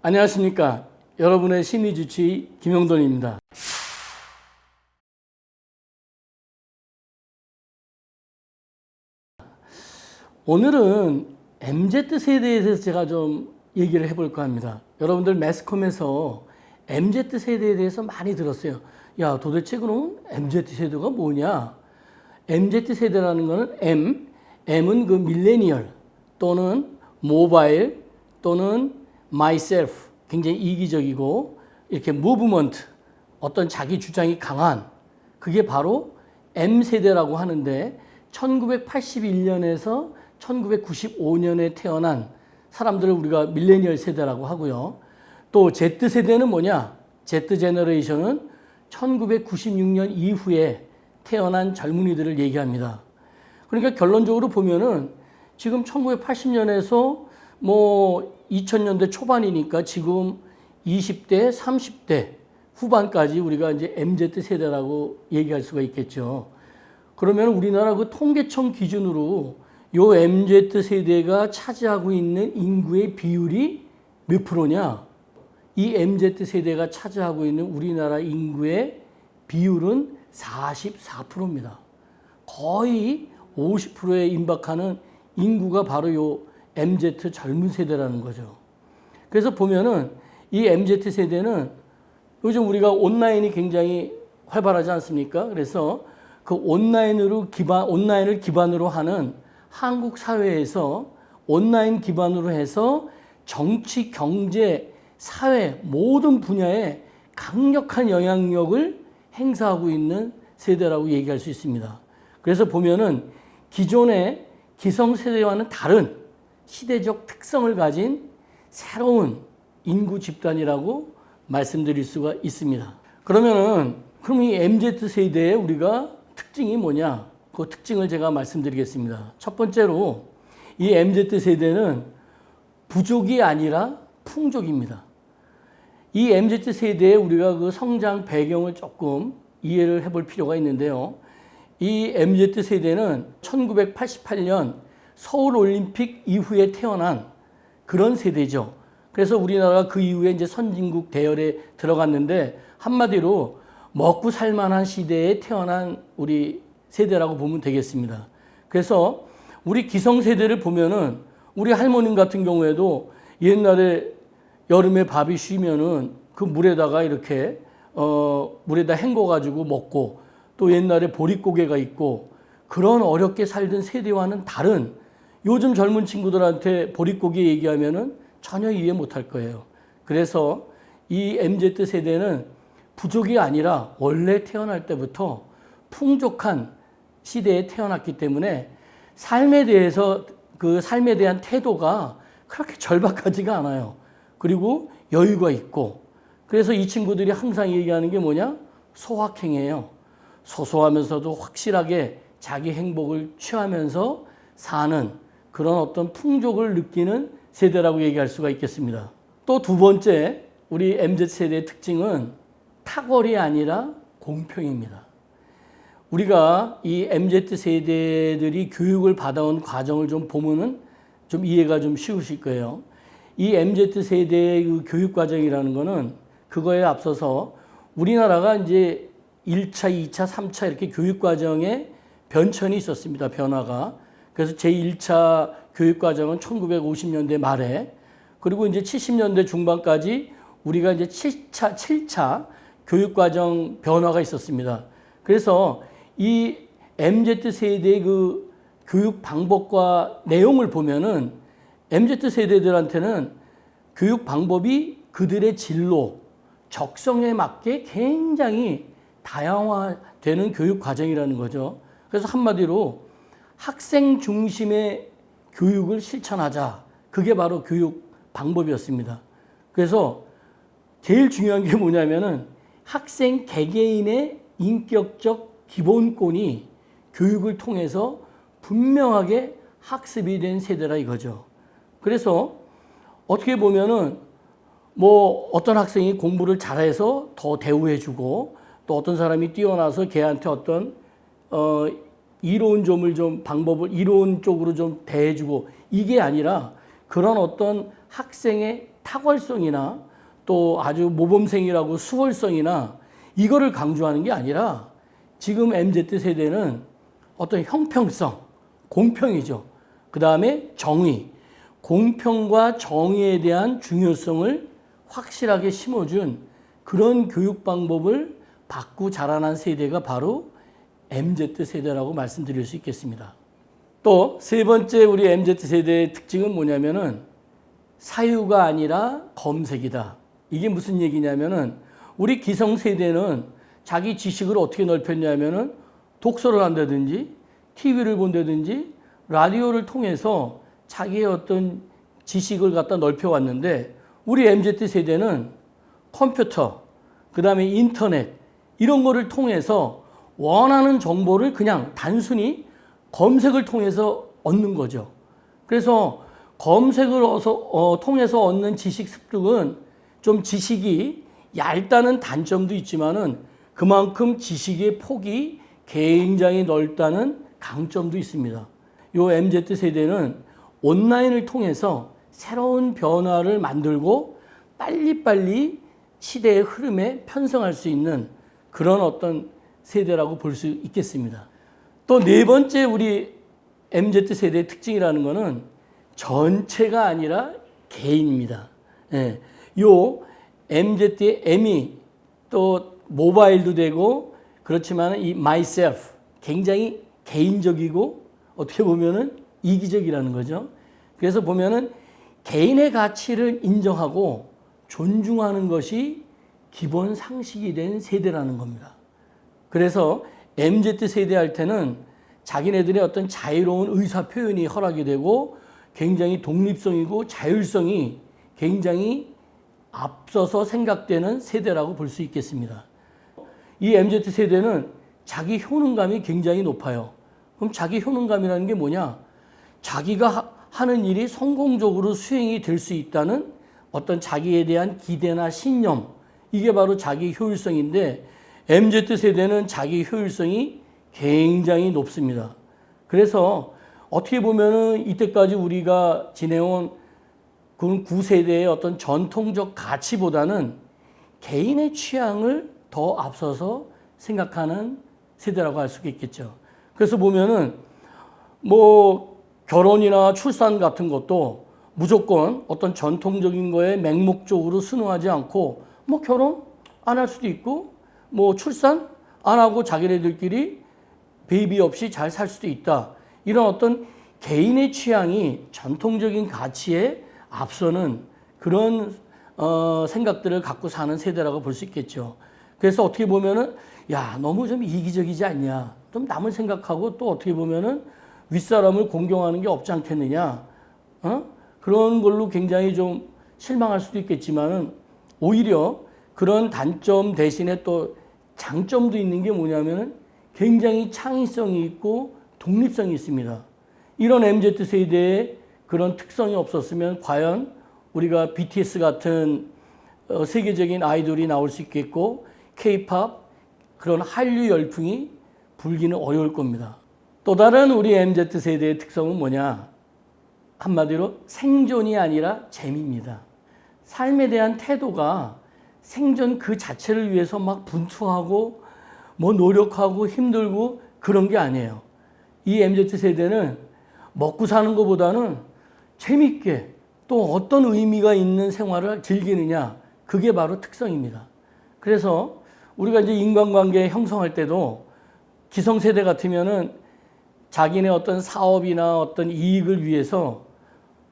안녕하십니까. 여러분의 심리주치 김영돈입니다. 오늘은 MZ세대에 대해서 제가 좀 얘기를 해볼까 합니다. 여러분들 매스컴에서 MZ세대에 대해서 많이 들었어요. 야, 도대체 그럼 MZ세대가 뭐냐? MZ세대라는 거는 M은 그 밀레니얼 또는 모바일 또는 myself, 굉장히 이기적이고 이렇게 무브먼트, 어떤 자기 주장이 강한, 그게 바로 M세대라고 하는데 1981년에서 1995년에 태어난 사람들을 우리가 밀레니얼 세대라고 하고요. 또 Z세대는 뭐냐? Z제너레이션은 1996년 이후에 태어난 젊은이들을 얘기합니다. 그러니까 결론적으로 보면은 지금 1980년에서 2000년대 초반이니까 지금 20대, 30대 후반까지 우리가 이제 MZ 세대라고 얘기할 수가 있겠죠. 그러면 우리나라 그 통계청 기준으로 요 MZ 세대가 차지하고 있는 인구의 비율이 몇 프로냐? 이 MZ 세대가 차지하고 있는 우리나라 인구의 비율은 44%입니다. 거의 50%에 임박하는 인구가 바로 요 MZ 젊은 세대라는 거죠. 그래서 보면은 이 MZ 세대는 요즘 우리가 온라인이 굉장히 활발하지 않습니까? 그래서 그 온라인을 기반으로 하는 한국 사회에서 온라인 기반으로 해서 정치, 경제, 사회 모든 분야에 강력한 영향력을 행사하고 있는 세대라고 얘기할 수 있습니다. 그래서 보면은 기존의 기성세대와는 다른 시대적 특성을 가진 새로운 인구 집단이라고 말씀드릴 수가 있습니다. 그러면 이 MZ세대의 우리가 특징이 뭐냐? 그 특징을 제가 말씀드리겠습니다. 첫 번째로 이 MZ세대는 부족이 아니라 풍족입니다. 이 MZ세대의 우리가 그 성장 배경을 조금 이해를 해볼 필요가 있는데요. 이 MZ세대는 1988년 서울올림픽 이후에 태어난 그런 세대죠. 그래서 우리나라가 그 이후에 이제 선진국 대열에 들어갔는데 한마디로 먹고 살만한 시대에 태어난 우리 세대라고 보면 되겠습니다. 그래서 우리 기성세대를 보면은 우리 할머님 같은 경우에도 옛날에 여름에 밥이 쉬면은 그 물에다가 이렇게 물에다 헹궈가지고 먹고 또 옛날에 보릿고개가 있고 그런 어렵게 살던 세대와는 다른 요즘 젊은 친구들한테 보릿고개 얘기하면은 전혀 이해 못할 거예요. 그래서 이 MZ 세대는 부족이 아니라 원래 태어날 때부터 풍족한 시대에 태어났기 때문에 삶에 대한 태도가 그렇게 절박하지가 않아요. 그리고 여유가 있고 그래서 이 친구들이 항상 얘기하는 게 뭐냐? 소확행이에요. 소소하면서도 확실하게 자기 행복을 취하면서 사는 그런 어떤 풍족을 느끼는 세대라고 얘기할 수가 있겠습니다. 또 두 번째 우리 MZ세대의 특징은 탁월이 아니라 공평입니다. 우리가 이 MZ세대들이 교육을 받아온 과정을 좀 보면은 좀 이해가 좀 쉬우실 거예요. 이 MZ세대의 그 교육 과정이라는 거는 그거에 앞서서 우리나라가 이제 1차, 2차, 3차 이렇게 교육 과정에 변천이 있었습니다. 변화가. 그래서 제1차 교육 과정은 1950년대 말에 그리고 이제 70년대 중반까지 우리가 이제 7차 교육 과정 변화가 있었습니다. 그래서 이 MZ세대의 그 교육 방법과 내용을 보면은 MZ세대들한테는 교육 방법이 그들의 진로, 적성에 맞게 굉장히 다양화되는 교육 과정이라는 거죠. 그래서 한마디로 학생 중심의 교육을 실천하자. 그게 바로 교육 방법이었습니다. 그래서 제일 중요한 게 뭐냐면은 학생 개개인의 인격적 기본권이 교육을 통해서 분명하게 학습이 된 세대라 이거죠. 그래서 어떻게 보면은 어떤 학생이 공부를 잘해서 더 대우해주고 또 어떤 사람이 뛰어나서 걔한테 어떤 이로운 점을 좀 방법을 이로운 쪽으로 좀 대해주고 이게 아니라 그런 어떤 학생의 탁월성이나 또 아주 모범생이라고 수월성이나 이거를 강조하는 게 아니라 지금 MZ세대는 어떤 형평성, 공평이죠. 그 다음에 정의, 공평과 정의에 대한 중요성을 확실하게 심어준 그런 교육 방법을 받고 자라난 세대가 바로 MZ세대라고 말씀드릴 수 있겠습니다. 또 세 번째 우리 MZ세대의 특징은 뭐냐면은 사유가 아니라 검색이다. 이게 무슨 얘기냐면은 우리 기성세대는 자기 지식을 어떻게 넓혔냐면은 독서를 한다든지 TV를 본다든지 라디오를 통해서 자기의 어떤 지식을 갖다 넓혀왔는데 우리 MZ세대는 컴퓨터, 그 다음에 인터넷 이런 거를 통해서 원하는 정보를 그냥 단순히 검색을 통해서 얻는 거죠. 그래서 검색을 통해서 얻는 지식 습득은 좀 지식이 얇다는 단점도 있지만은 그만큼 지식의 폭이 굉장히 넓다는 강점도 있습니다. 요 MZ세대는 온라인을 통해서 새로운 변화를 만들고 빨리빨리 시대의 흐름에 편성할 수 있는 그런 어떤 세대라고 볼 수 있겠습니다. 또 네 번째 우리 MZ세대의 특징이라는 것은 전체가 아니라 개인입니다. 예, 요 MZ의 M이 또 모바일도 되고 그렇지만 이 myself 굉장히 개인적이고 어떻게 보면은 이기적이라는 거죠. 그래서 보면은 개인의 가치를 인정하고 존중하는 것이 기본 상식이 된 세대라는 겁니다. 그래서 MZ세대 할 때는 자기네들의 어떤 자유로운 의사 표현이 허락이 되고 굉장히 독립성이고 자율성이 굉장히 앞서서 생각되는 세대라고 볼 수 있겠습니다. 이 MZ세대는 자기 효능감이 굉장히 높아요. 그럼 자기 효능감이라는 게 뭐냐? 자기가 하는 일이 성공적으로 수행이 될 수 있다는 어떤 자기에 대한 기대나 신념, 이게 바로 자기 효율성인데 MZ세대는 자기 효율성이 굉장히 높습니다. 그래서 어떻게 보면은 이때까지 우리가 지내온 그 9세대의 어떤 전통적 가치보다는 개인의 취향을 더 앞서서 생각하는 세대라고 할 수 있겠죠. 그래서 보면은 뭐 결혼이나 출산 같은 것도 무조건 어떤 전통적인 거에 맹목적으로 순응하지 않고 뭐 결혼 안 할 수도 있고 뭐 출산 안 하고 자기네들끼리 베이비 없이 잘 살 수도 있다. 이런 어떤 개인의 취향이 전통적인 가치에 앞서는 그런 생각들을 갖고 사는 세대라고 볼 수 있겠죠. 그래서 어떻게 보면은 야, 너무 좀 이기적이지 않냐. 좀 남을 생각하고 또 어떻게 보면은 윗사람을 공경하는 게 없지 않겠느냐. 그런 걸로 굉장히 좀 실망할 수도 있겠지만은 오히려 그런 단점 대신에 또 장점도 있는 게 뭐냐면은 굉장히 창의성이 있고 독립성이 있습니다. 이런 MZ세대의 그런 특성이 없었으면 과연 우리가 BTS 같은 세계적인 아이돌이 나올 수 있겠고 K-팝 그런 한류 열풍이 불기는 어려울 겁니다. 또 다른 우리 MZ세대의 특성은 뭐냐? 한마디로 생존이 아니라 재미입니다. 삶에 대한 태도가 생존 그 자체를 위해서 막 분투하고 뭐 노력하고 힘들고 그런 게 아니에요. 이 MZ세대는 먹고 사는 것보다는 재밌게 또 어떤 의미가 있는 생활을 즐기느냐, 그게 바로 특성입니다. 그래서 우리가 이제 인간관계 형성할 때도 기성세대 같으면은 자기네 어떤 사업이나 어떤 이익을 위해서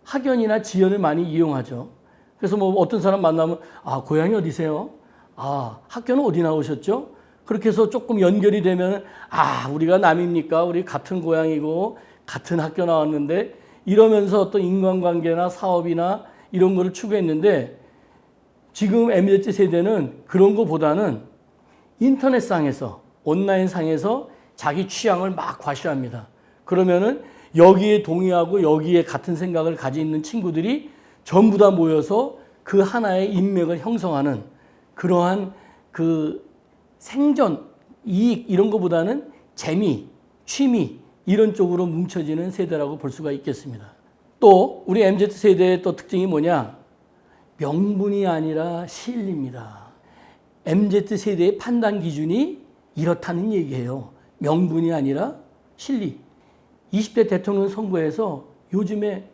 학연이나 지연을 많이 이용하죠. 그래서 뭐 어떤 사람 만나면 아, 고향이 어디세요? 아, 학교는 어디 나오셨죠? 그렇게 해서 조금 연결이 되면 아, 우리가 남입니까? 우리 같은 고향이고 같은 학교 나왔는데 이러면서 어떤 인간관계나 사업이나 이런 거를 추구했는데 지금 MZ 세대는 그런 거보다는 인터넷상에서 온라인상에서 자기 취향을 막 과시합니다. 그러면은 여기에 동의하고 여기에 같은 생각을 가지고 있는 친구들이 전부 다 모여서 그 하나의 인맥을 형성하는 그러한 그 생존, 이익 이런 것보다는 재미, 취미 이런 쪽으로 뭉쳐지는 세대라고 볼 수가 있겠습니다. 또 우리 MZ세대의 또 특징이 뭐냐? 명분이 아니라 실리입니다. MZ세대의 판단 기준이 이렇다는 얘기예요. 명분이 아니라 실리. 20대 대통령 선거에서 요즘에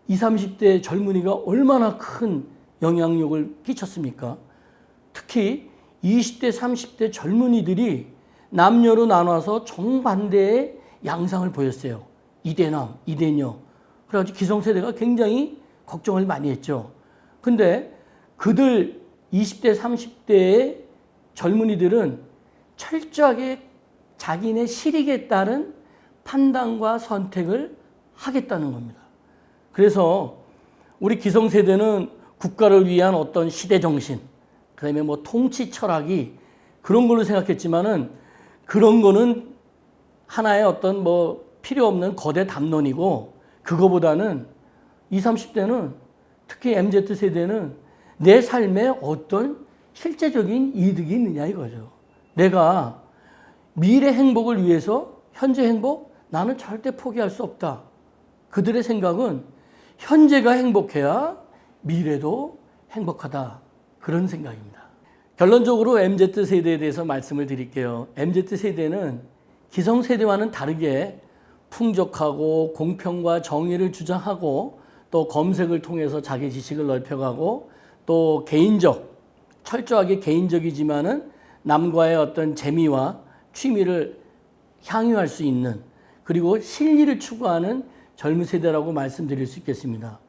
20, 30대 젊은이가 얼마나 큰 영향력을 끼쳤습니까? 특히 20대, 30대 젊은이들이 남녀로 나눠서 정반대의 양상을 보였어요. 이대남, 이대녀. 그래가지고 기성세대가 굉장히 걱정을 많이 했죠. 근데 그들 20대, 30대의 젊은이들은 철저하게 자기네 실익에 따른 판단과 선택을 하겠다는 겁니다. 그래서 우리 기성세대는 국가를 위한 어떤 시대정신, 그 다음에 뭐 통치 철학이 그런 걸로 생각했지만은 그런 거는 하나의 어떤 뭐 필요 없는 거대 담론이고 그거보다는 20, 30대는 특히 MZ세대는 내 삶에 어떤 실제적인 이득이 있느냐 이거죠. 내가 미래 행복을 위해서 현재 행복? 나는 절대 포기할 수 없다. 그들의 생각은 현재가 행복해야 미래도 행복하다. 그런 생각입니다. 결론적으로 MZ세대에 대해서 말씀을 드릴게요. MZ세대는 기성세대와는 다르게 풍족하고 공평과 정의를 주장하고 또 검색을 통해서 자기 지식을 넓혀가고 또 철저하게 개인적이지만은 남과의 어떤 재미와 취미를 향유할 수 있는 그리고 실리를 추구하는 젊은 세대라고 말씀드릴 수 있겠습니다.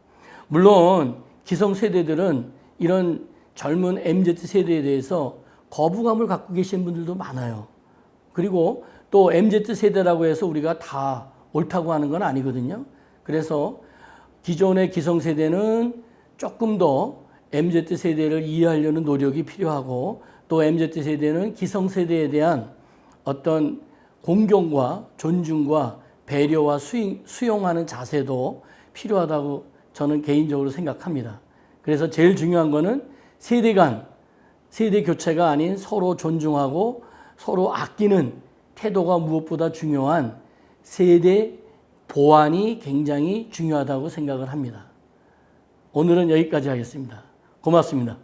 물론 기성세대들은 이런 젊은 MZ세대에 대해서 거부감을 갖고 계신 분들도 많아요. 그리고 또 MZ세대라고 해서 우리가 다 옳다고 하는 건 아니거든요. 그래서 기존의 기성세대는 조금 더 MZ세대를 이해하려는 노력이 필요하고 또 MZ세대는 기성세대에 대한 어떤 공경과 존중과 배려와 수용하는 자세도 필요하다고 저는 개인적으로 생각합니다. 그래서 제일 중요한 거는 세대 간 세대 교체가 아닌 서로 존중하고 서로 아끼는 태도가 무엇보다 중요한 세대 보완이 굉장히 중요하다고 생각을 합니다. 오늘은 여기까지 하겠습니다. 고맙습니다.